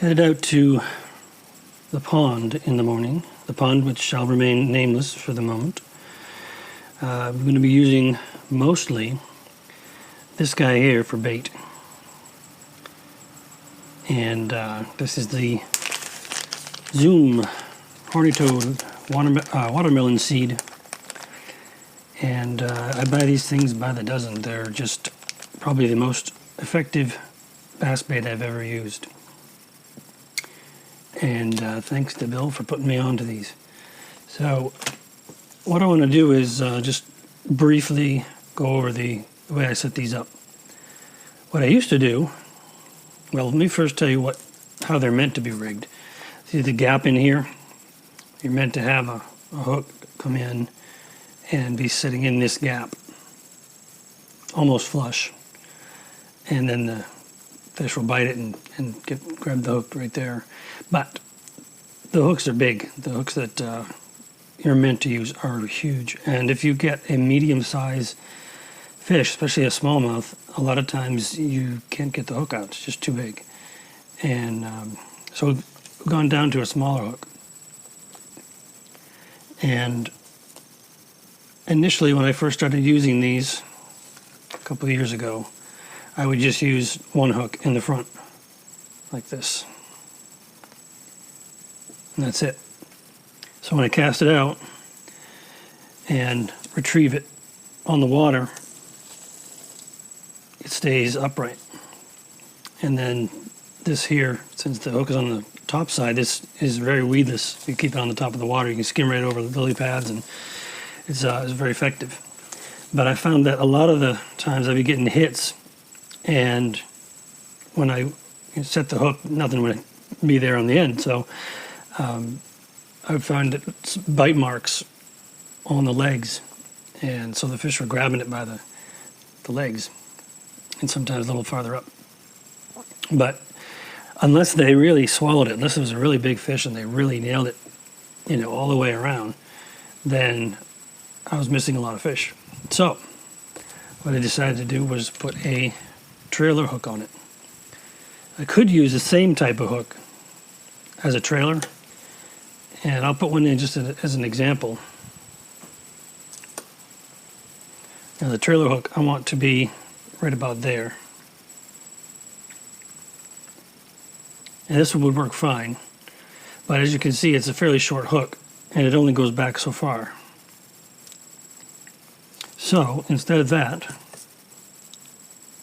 Headed out to the pond in the morning, the pond which shall remain nameless for the moment. I'm going to be using mostly this guy here for bait. And this is the Zoom Horny Toad watermelon seed. And I buy these things by the dozen. They're just probably the most effective bass bait I've ever used. And thanks to Bill for putting me on to these. So what I want to do is just briefly go over the way I set these up. What I used to do, well, let me first tell you how they're meant to be rigged. See the gap in here? You're meant to have a hook come in and be sitting in this gap, almost flush. And then the fish will bite it and grab the hook right there. But the hooks are big. The hooks that you're meant to use are huge. And if you get a medium-sized fish, especially a smallmouth, a lot of times you can't get the hook out. It's just too big. And so we've gone down to a smaller hook. And initially, when I first started using these a couple of years ago, I would just use one hook in the front, like this. And that's it. So when I cast it out and retrieve it on the water, it stays upright. And then this here, since the hook is on the top side, this is very weedless. If you keep it on the top of the water, you can skim right over the lily pads, and it's very effective. But I found that a lot of the times I'd be getting hits, and when I set the hook, nothing would be there on the end. So I would find bite marks on the legs, and so the fish were grabbing it by the legs, and sometimes a little farther up. But unless they really swallowed it, unless it was a really big fish and they really nailed it, all the way around, then I was missing a lot of fish. So what I decided to do was put a trailer hook on it. I could use the same type of hook as a trailer, and I'll put one in just as an example. Now the trailer hook I want to be right about there. And this would work fine, but as you can see, it's a fairly short hook, and it only goes back so far. So instead of that,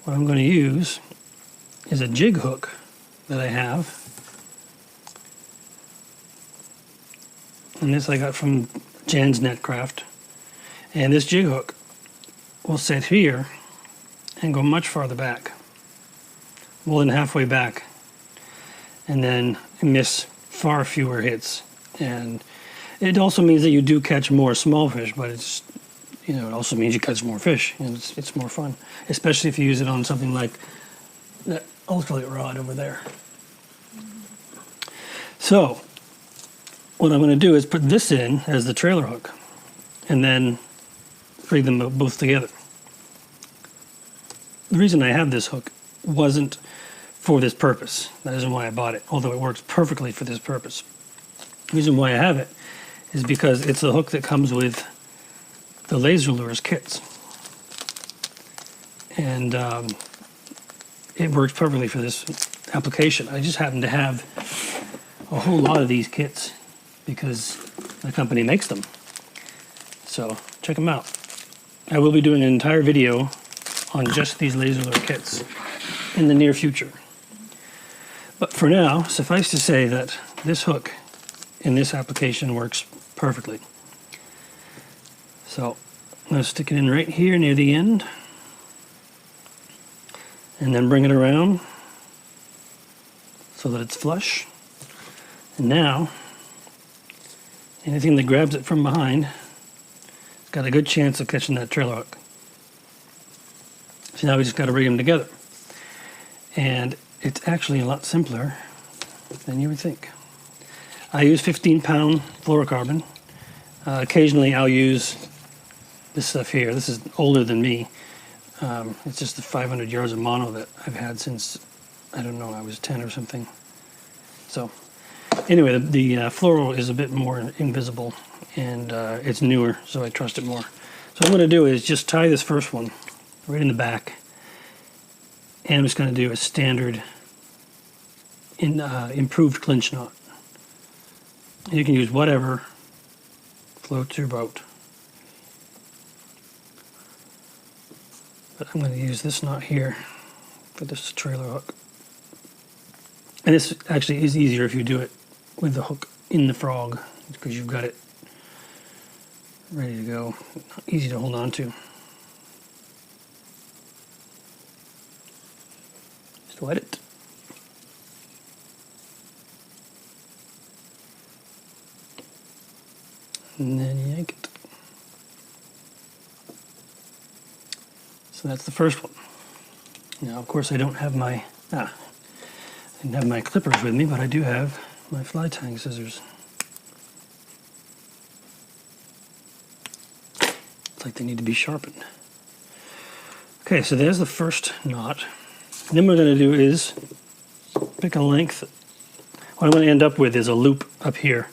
what I'm going to use is a jig hook that I have. And this I got from Jan's Netcraft. And this jig hook will sit here and go much farther back, more than halfway back, and then miss far fewer hits. And it also means that you do catch more small fish, but it's, it also means you catch more fish, and it's more fun, especially if you use it on something like that ultralight rod over there. So what I'm going to do is put this in as the trailer hook, and then rig them both together. The reason I have this hook wasn't for this purpose. That isn't why I bought it, although it works perfectly for this purpose. The reason why I have it is because it's the hook that comes with the laser lures kits. And it works perfectly for this application. I just happen to have a whole lot of these kits because the company makes them. So check them out. I will be doing an entire video on just these laser lure kits in the near future. But for now, suffice to say that this hook in this application works perfectly. So I'm going to stick it in right here near the end, and then bring it around so that it's flush. And now, anything that grabs it from behind has got a good chance of catching that trailer hook. So now we just got to rig them together. And it's actually a lot simpler than you would think. I use 15-pound fluorocarbon. Occasionally I'll use this stuff here. This is older than me. It's just the 500 yards of mono that I've had since, I don't know, I was 10 or something. So anyway, the fluoro is a bit more invisible, and it's newer, so I trust it more. So what I'm going to do is just tie this first one right in the back, and I'm just going to do a standard improved clinch knot. You can use whatever floats your boat. But I'm going to use this knot here for this trailer hook. And this actually is easier if you do it with the hook in the frog, because you've got it ready to go, easy to hold on to. Just wet it. And then yank it. So that's the first one. Now, of course, I don't have my I didn't have my clippers with me, but I do have my fly tying scissors. It's like they need to be sharpened. Okay, so there's the first knot. And then what we're going to do is pick a length. What I'm going to end up with is a loop up here.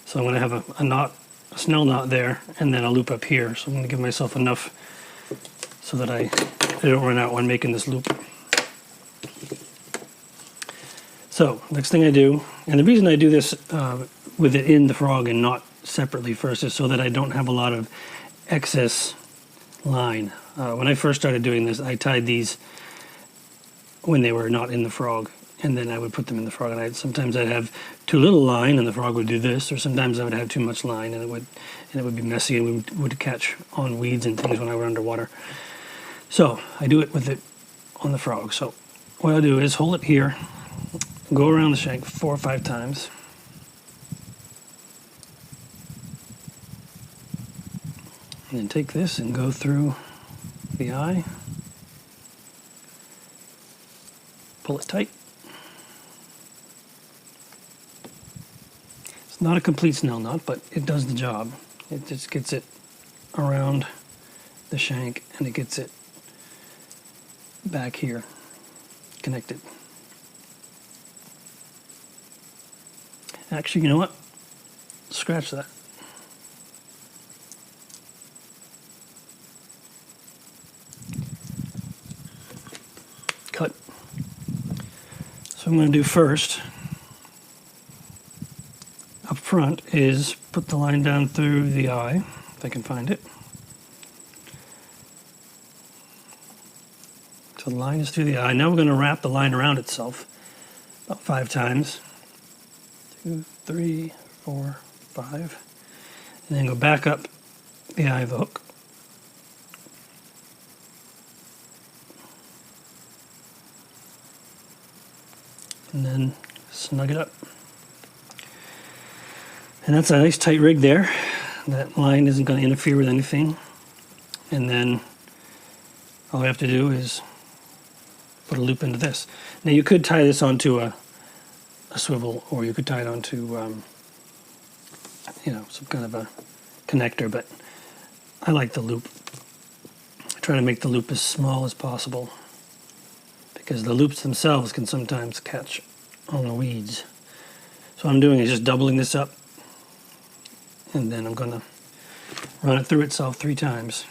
So I'm going to have a knot, a snell knot there, and then a loop up here. So I'm going to give myself enough so that I don't run out when making this loop. So next thing I do, and the reason I do this with it in the frog and not separately first is so that I don't have a lot of excess line. When I first started doing this, I tied these when they were not in the frog, and then I would put them in the frog, and sometimes I'd have too little line and the frog would do this, or sometimes I would have too much line and it would be messy and we would catch on weeds and things when I were underwater. So I do it with it on the frog. So what I'll do is hold it here, go around the shank 4 or 5 times, and then take this and go through the eye, pull it tight. It's not a complete snell knot, but it does the job. It just gets it around the shank and it gets it back here connected. Actually, you know what? Scratch that. Cut. So what I'm going to do first, up front, is put the line down through the eye, if I can find it. So the line is through the eye. Now we're going to wrap the line around itself about 5 times. 2, 3, 4, 5. And then go back up the eye of the hook. And then snug it up. And that's a nice tight rig there. That line isn't going to interfere with anything. And then all I have to do is put a loop into this. Now you could tie this onto a swivel, or you could tie it onto some kind of a connector, but I like the loop. I try to make the loop as small as possible because the loops themselves can sometimes catch on the weeds. So what I'm doing is just doubling this up, and then I'm going to run it through itself 3 times.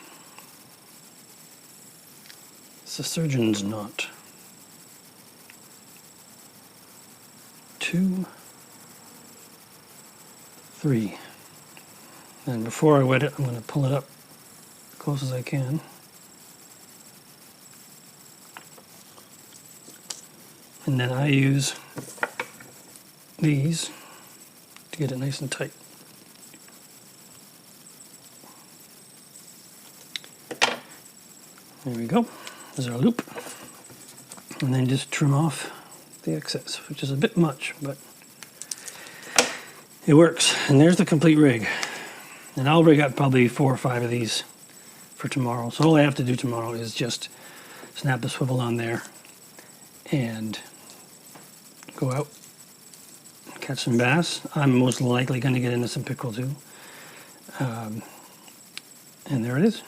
It's a surgeon's knot. 2, 3. And before I wet it, I'm going to pull it up as close as I can. And then I use these to get it nice and tight. There we go. There's our loop. And then just trim off the excess, which is a bit much, but it works. And there's the complete rig. And I'll rig up probably 4 or 5 of these for tomorrow. So all I have to do tomorrow is just snap the swivel on there and go out and catch some bass. I'm most likely going to get into some pickerel too. And there it is.